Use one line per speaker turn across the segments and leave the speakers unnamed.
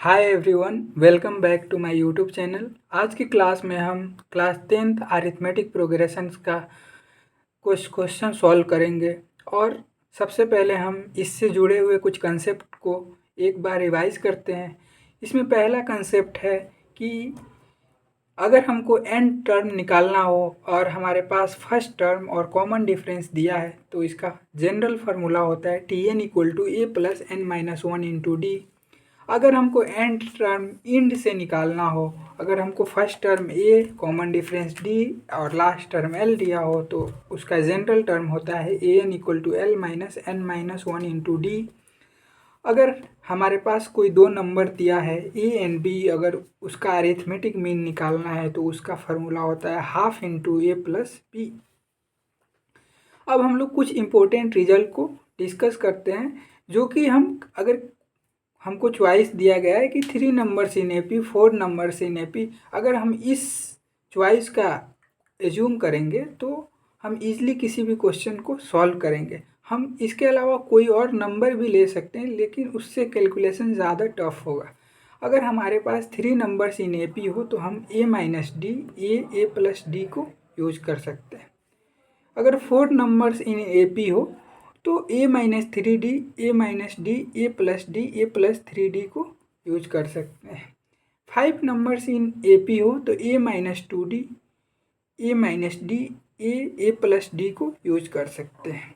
Hi everyone, welcome back to my YouTube channel. आज की class में हम क्लास 10th अरिथमेटिक प्रोग्रेशंस का कुछ क्वेश्चन सॉल्व करेंगे। और सबसे पहले हम इससे जुड़े हुए कुछ कंसेप्ट को एक बार रिवाइज करते हैं। इसमें पहला कंसेप्ट है कि अगर हमको एन टर्म निकालना हो और हमारे पास फर्स्ट टर्म और कॉमन डिफरेंस दिया है तो इसका जनरल फार्मूला होता है T N equal to A plus N minus one into D. अगर हमको एंड टर्म इंड से निकालना हो, अगर हमको first term A common difference D और लास्ट टर्म एल दिया हो तो उसका जनरल टर्म होता है A N equal to L minus N minus one into D. अगर हमारे पास कोई दो नंबर दिया है ए एंड बी, अगर उसका अरिथमेटिक मीन निकालना है तो उसका फार्मूला होता है half into A plus B. अब हम लोग कुछ इम्पोर्टेंट रिजल्ट को डिस्कस करते हैं, जो कि अगर हमको चॉइस दिया गया है कि 3 numbers in AP 4 numbers in AP, अगर हम इस चॉइस का एज्यूम करेंगे तो हम इजीली किसी भी क्वेश्चन को सॉल्व करेंगे। हम इसके अलावा कोई और नंबर भी ले सकते हैं, लेकिन उससे कैलकुलेशन ज़्यादा टफ होगा। अगर हमारे पास 3 नंबर्स इन एपी हो तो हम A minus D A plus D को यूज कर सकते हैं। अगर 4 नंबर्स इन एपी हो तो A minus three D A minus D A plus three D को यूज कर सकते हैं। 5 नंबर्स इन ए पी हो तो A minus two D A minus D A plus D को यूज कर सकते हैं।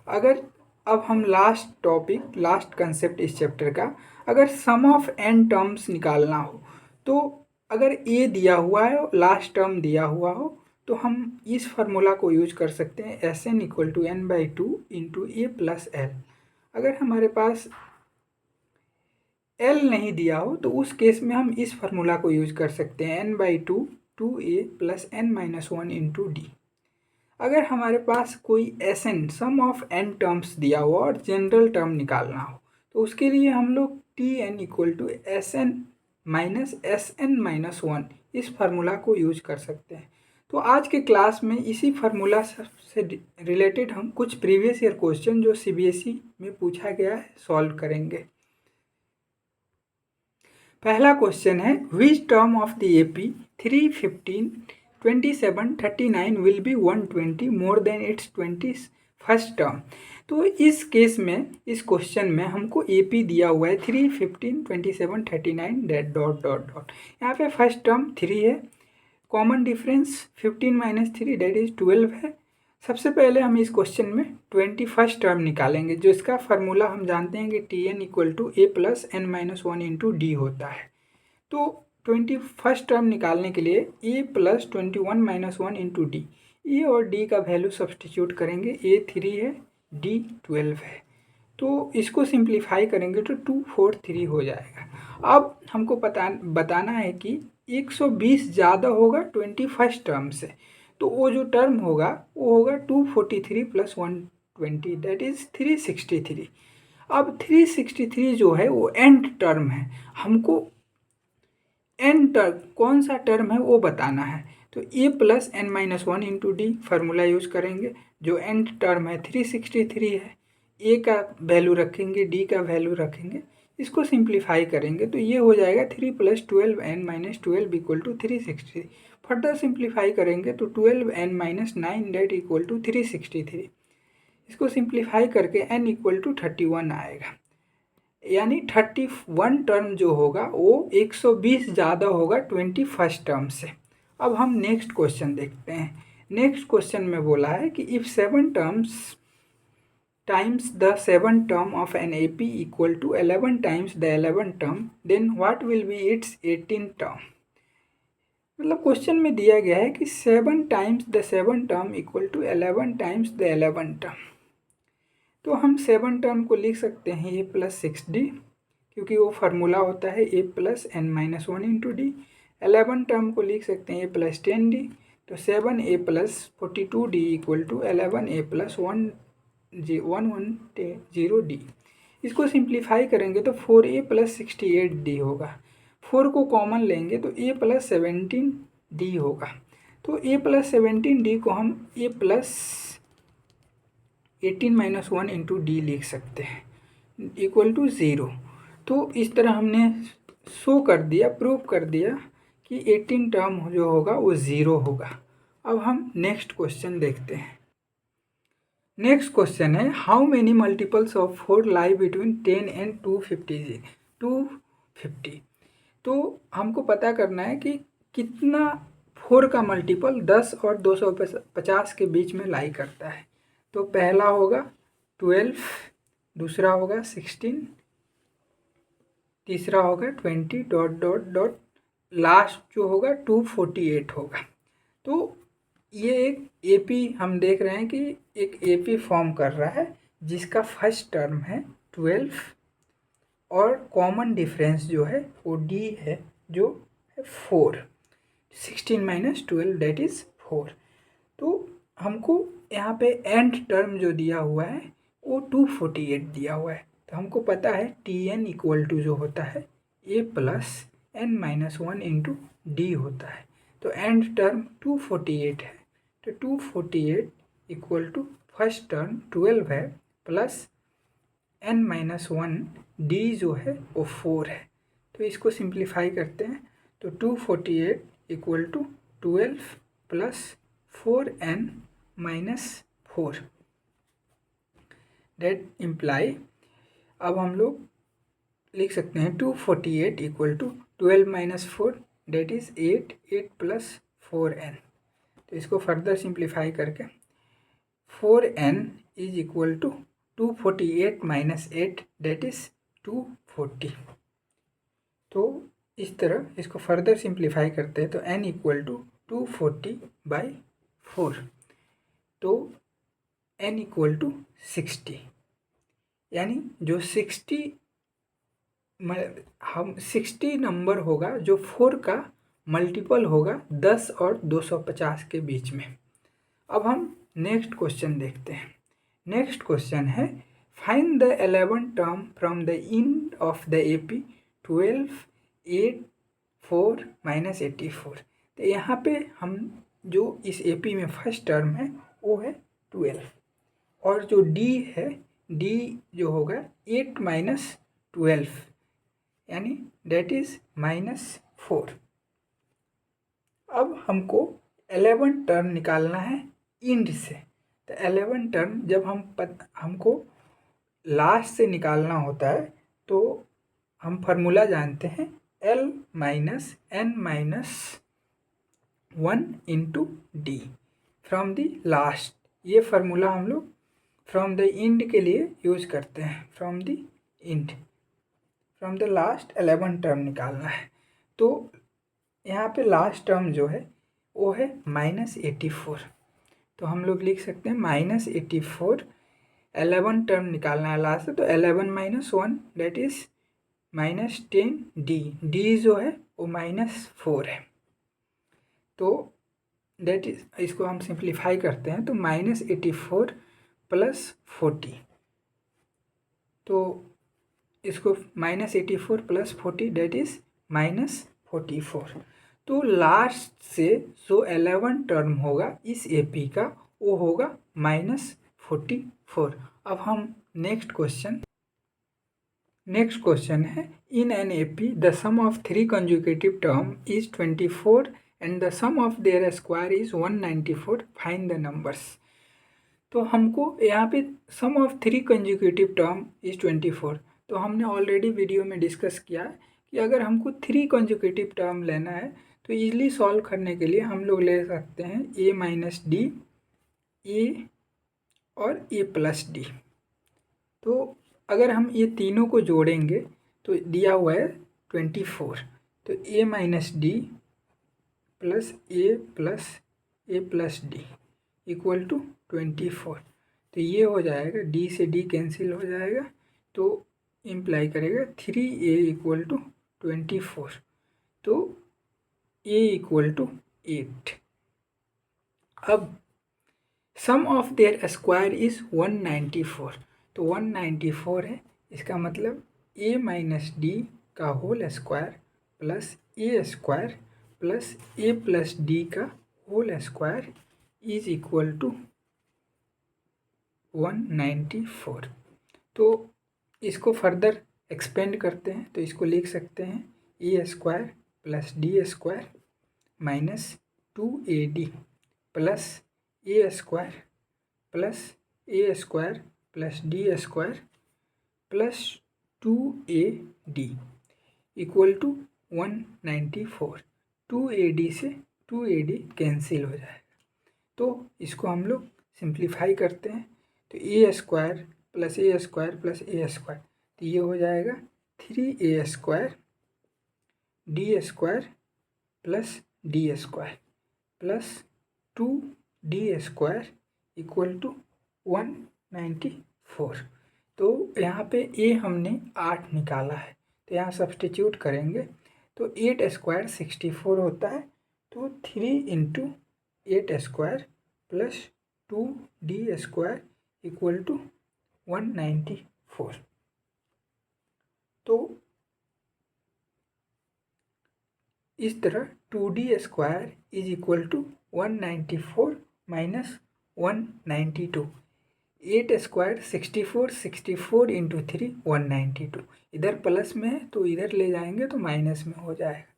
अगर अब हम लास्ट कंसेप्ट इस चैप्टर का, अगर सम ऑफ एन टर्म्स निकालना हो तो अगर ए दिया हुआ है, लास्ट टर्म दिया हुआ हो, तो हम इस फार्मूला को यूज कर सकते हैं S N equal to N by two into A plus L. अगर हमारे पास एल नहीं दिया हो तो उस केस में हम इस फार्मूला को यूज कर सकते हैं N by two A plus N minus one into D. अगर हमारे पास कोई S N sum of N terms दिया हो और जनरल टर्म निकालना हो तो उसके लिए हम लोग T N equal to S N minus one इस फार्मूला को यूज कर सकते हैं। तो आज के क्लास में इसी फार्मूला से रिलेटेड हम कुछ प्रीवियस ईयर क्वेश्चन जो सीबीएसई में पूछा गया है सॉल्व करेंगे। पहला क्वेश्चन है which term of the AP 3, 15, 27, 39 will be 120 more than it's 21st term. तो इस केस में, इस क्वेश्चन में हमको एपी दिया हुआ है 3, 15, 27, 39 डॉट डॉट डॉट। यहाँ पे फर्स्ट टर्म 3 है, common difference 15 minus 3 that is 12 है। सबसे पहले हम इस क्वेश्चन में 21st टर्म निकालेंगे, जो इसका फार्मूला हम जानते हैं कि T N equal to A plus N minus one into D होता है। तो 21st टर्म निकालने के लिए A plus 21 minus one into D, A और डी का वैल्यू सब्सटीट्यूट करेंगे। ए 3 है, डी 12 है, तो इसको सिंप्लीफाई करेंगे तो 243 हो जाएगा। अब हमको बताना है कि 120 ज़्यादा होगा 21st टर्म से, तो वो जो टर्म होगा वो होगा 243 प्लस 120 दैट इज़ 363। अब 363 जो है वो एंड टर्म है, हमको एन टर्म कौन सा टर्म है वो बताना है। तो A plus N minus one into D formula use करेंगे। जो एंड टर्म है 363 है, ए का वैल्यू रखेंगे, डी का वैल्यू रखेंगे, इसको सिंप्लीफाई करेंगे तो ये हो जाएगा 3 plus 12 N minus 12 equal to 363। Further simplify करेंगे तो 12 N minus 9 that equal to 363। इसको सिंप्लीफाई करके एन इक्वल टू 31 आएगा, यानी 31 टर्म जो होगा वो 120 ज़्यादा होगा 21st टर्म से। अब हम नेक्स्ट क्वेश्चन देखते हैं। नेक्स्ट क्वेश्चन में बोला है कि if 7 terms times the 7 term of an AP equal to 11 times the 11 term then what will be its 18 term. मतलब क्वेश्चन में दिया गया है कि 7 times the 7 term equal to 11 times the 11 term. तो हम 7 टर्म को लिख सकते हैं ए प्लस 6d, क्योंकि वो फार्मूला होता है A plus N minus one into D. 11 term को लिख सकते हैं ए प्लस 10d, तो 7 A plus 42d equal to 11 A plus 110d। इसको सिंप्लीफाई करेंगे तो 4a प्लस 68d होगा। 4 को कॉमन लेंगे तो a प्लस 17d होगा। तो a प्लस 17d को हम a plus 18 minus one into D लिख सकते हैं इक्वल टू 0। तो इस तरह हमने शो कर दिया, प्रूव कर दिया कि 18 टर्म जो होगा वो 0 होगा। अब हम नेक्स्ट क्वेश्चन देखते हैं। नेक्स्ट क्वेश्चन है how many multiples of 4 lie between 10 and 250। तो हमको पता करना है कि कितना 4 का मल्टीपल 10 और 250 के बीच में लाई करता है। तो पहला होगा 12, दूसरा होगा 16, तीसरा होगा 20 डॉट डॉट डॉट, लास्ट जो होगा 248 होगा। तो ये एक एपी हम देख रहे हैं कि एक एपी फॉर्म कर रहा है जिसका फर्स्ट टर्म है 12 और कॉमन डिफरेंस जो है वो डी है जो है 4। 16 माइनस 12 डेट इज़ 4। तो हमको यहाँ पे एंड टर्म जो दिया हुआ है वो 248 दिया हुआ है। तो हमको पता है टी एन इक्वल टू जो होता है A plus N minus 1 into D होता है। तो एंड टर्म 248 है, तो 248 इक्वल टू फर्स्ट टर्म 12 है प्लस एन माइनस 1 डी जो है वो 4 है। तो इसको सिंप्लीफाई करते हैं तो 248 equal to 12 plus 4n minus 4 that imply. अब हम लोग लिख सकते हैं 248 equal to 12 minus 4 that is 8 plus 4n। तो इसको फर्दर सिंप्लीफाई करके 4n is equal to 248 minus 8 that is 240। तो इस तरह इसको फर्दर सिंप्लीफाई करते हैं तो n इक्वल टू 240/4, तो n इक्वल टू 60, यानी जो 60 नंबर होगा जो 4 का मल्टीपल होगा 10 और 250 के बीच में। अब हम नेक्स्ट क्वेश्चन देखते हैं। नेक्स्ट क्वेश्चन है find the 11 term from the end of the AP 12, 8, 4 minus 84। तो यहाँ पे हम जो इस एपी में फर्स्ट टर्म है वो है 12 और जो डी है डी जो होगा 8 माइनस 12 यानी डेट इज -4। अब हमको 11 टर्म निकालना है इंड से। तो 11 टर्म जब हमको लास्ट से निकालना होता है तो हम फार्मूला जानते हैं L minus N minus 1 into D from the last. ये फार्मूला हम लोग फ्रॉम द इंड के लिए यूज करते हैं। From the end, from the last 11 term निकालना है। तो यहाँ पे लास्ट टर्म जो है वो है -84। तो हम लोग लिख सकते हैं -84। 11 टर्म निकालना है लास्ट से, तो 11 minus 1 that is -10 D. D जो है वो -4 है। तो डेट इज, इसको हम सिंप्लीफाई करते हैं तो -84 प्लस 40। तो इसको -84 प्लस 40 डेट इज -44। तो लास्ट से जो 11 टर्म होगा इस एपी का वो होगा -44। अब हम नेक्स्ट क्वेश्चन है in an AP the sum of 3 consecutive term is 24 and the sum of their square is 194, find the numbers. तो हमको यहाँ पे sum of 3 consecutive term is 24। तो हमने ऑलरेडी वीडियो में डिस्कस किया है कि अगर हमको 3 कंजुगेटिव टर्म लेना है तो ईजिली सॉल्व करने के लिए हम लोग ले सकते हैं a माइनस डी, ए और a प्लस डी। तो अगर हम ये तीनों को जोड़ेंगे तो दिया हुआ है 24। तो a minus D plus A plus D equal to 24। तो ये हो जाएगा, डी से डी कैंसिल हो जाएगा तो इम्प्लाई करेगा 3a इक्वल टू 24। तो a इक्वल टू 8। अब sum of their square is 194। तो 194 है, इसका मतलब a माइनस डी का whole square plus A square plus A plus D का whole square is equal to 194। तो इसको फर्दर एक्सपेंड करते हैं तो इसको लिख सकते हैं A square plus D square minus 2AD plus A square plus D square plus 2AD equal to 194। 2AD से 2AD कैंसिल हो जाएगा, तो इसको हम लोग सिंप्लीफाई करते हैं तो A square plus A square plus A square, तो ये हो जाएगा 3A square D square plus D square plus 2D square equal to 194। तो यहाँ पे ए हमने 8 निकाला है, तो यहाँ सब्सटीट्यूट करेंगे तो 8 स्क्वायर 64 होता है, तो 3 into 8 square plus 2D square equal to 194। तो इस तरह 2D square is equal to 194 minus 192। 8 square 64, 64 into 3 192, इधर प्लस में है तो इधर ले जाएंगे तो माइनस में हो जाएगा।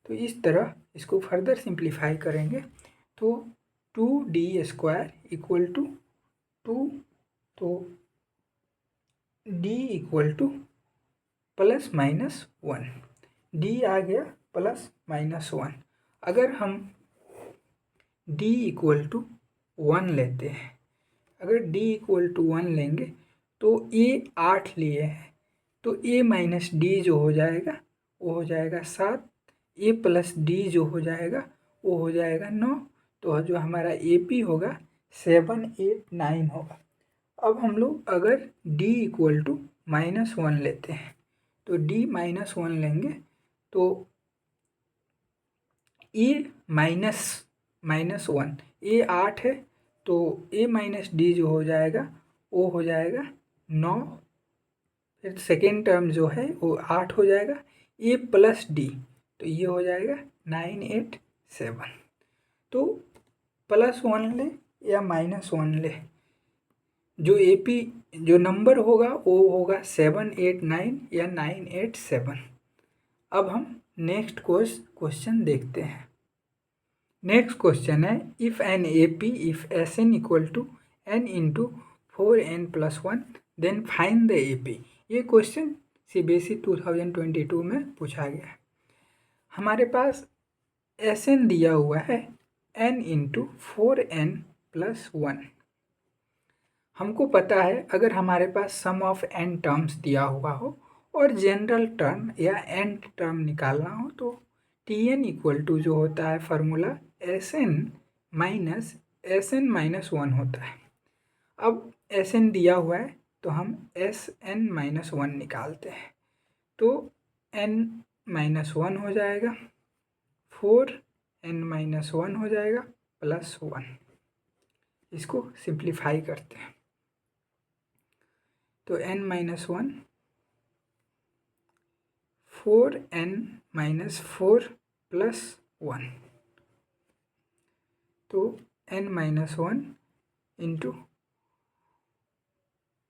तो इस तरह इसको फर्दर सिंप्लीफाई करेंगे तो 2D स्क्वायर इक्वल टू 2, तो D equal two plus minus 1, D आ गया प्लस माइनस 1। अगर हम D इक्वल टू 1 लेते हैं, अगर D इक्वल टू 1 लेंगे तो A 8 लिए हैं, तो A माइनस D जो हो जाएगा वो हो जाएगा 7, A प्लस D जो हो जाएगा वो हो जाएगा 9, तो जो हमारा AP होगा 7, 8, 9 होगा। अब हम लोग अगर D इक्वल टू -1 लेते हैं, तो D -1 लेंगे तो A -1, A 8 है तो A माइनस D जो हो जाएगा वो हो जाएगा 9, फिर सेकेंड टर्म जो है वो 8 हो जाएगा, A प्लस D तो ये हो जाएगा 9, 8, 7। तो +1 ले या -1 ले, जो AP जो नंबर होगा वो होगा 7, 8, 9 या 9, 8, 7। अब हम नेक्स्ट क्वेश्चन देखते हैं। नेक्स्ट क्वेश्चन है if an AP if SN equal to n into 4n + 1 then find the AP। ये क्वेश्चन CBSE 2022 में पूछा गया है। हमारे पास SN दिया हुआ है n इंटू 4n + 1। हमको पता है अगर हमारे पास सम ऑफ n टर्म्स दिया हुआ हो और जनरल टर्म या n टर्म निकालना हो तो Tn इक्वल टू जो होता है फार्मूला Sn - 1 होता है। अब Sn दिया हुआ है तो हम Sn - 1 निकालते हैं, तो n - 1 हो जाएगा, 4n - 1 हो जाएगा +1। इसको सिंप्लीफाई करते हैं तो n - 1 4n - 4 + 1, तो n - 1 into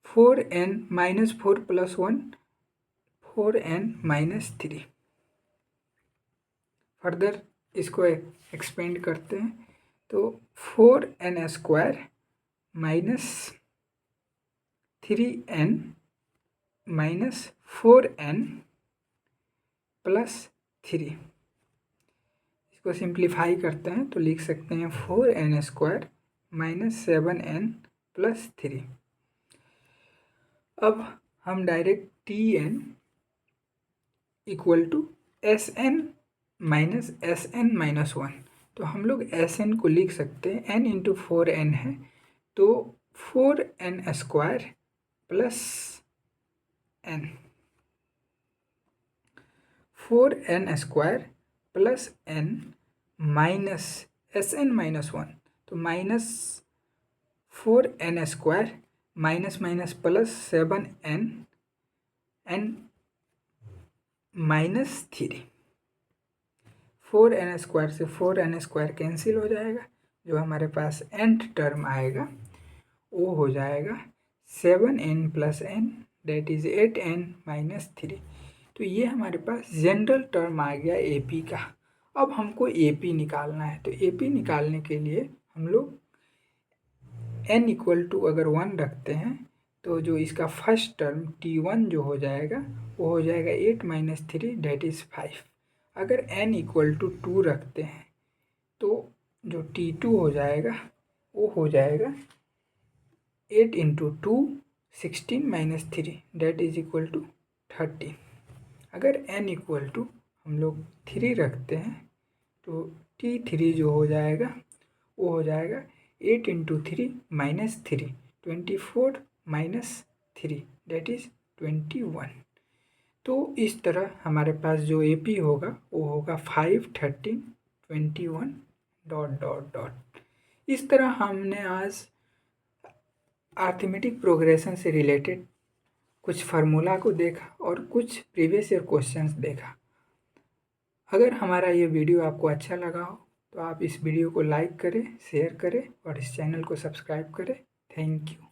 4n - 4 + 1 4n - 3। Further इसको एक्सपेंड करते हैं तो 4n स्क्वायर -3n - 4n + 3। इसको सिंप्लीफाई करते हैं तो लिख सकते हैं 4n स्क्वायर -7n + 3। अब हम direct Tn equal to Sn - Sn - 1, तो हम लोग Sn को लिख सकते हैं n इंटू 4n है तो 4n square plus n, 4n square plus n minus Sn - 1, तो -4n square minus minus plus 7n n -3। 4n square से 4n स्क्वायर कैंसिल हो जाएगा, जो हमारे पास nth टर्म आएगा वो हो जाएगा 7n + n that is 8n-3। तो ये हमारे पास जनरल टर्म आ गया AP का। अब हमको AP निकालना है, तो AP निकालने के लिए हम लोग n इक्वल टू अगर 1 रखते हैं तो जो इसका फर्स्ट टर्म T1 जो हो जाएगा वो हो जाएगा 8-3 दैट इज़ 5। अगर n इक्वल टू 2 रखते हैं तो जो T2 हो जाएगा वो हो जाएगा 8 into 2 16-3 that is equal to 13। अगर n इक्वल टू हम लोग 3 रखते हैं तो T3 जो हो जाएगा वो हो जाएगा 8 इंटू 3 -3 24-3 दैट इज़ 21। तो इस तरह हमारे पास जो AP होगा वो होगा 5 13 21 ... इस तरह हमने आज अरिथमेटिक प्रोग्रेशन से रिलेटेड कुछ फार्मूला को देखा और कुछ प्रीवियस ईयर क्वेश्चंस देखा। अगर हमारा ये वीडियो आपको अच्छा लगा हो तो आप इस वीडियो को लाइक करें, शेयर करें और इस चैनल को सब्सक्राइब करें। Thank you.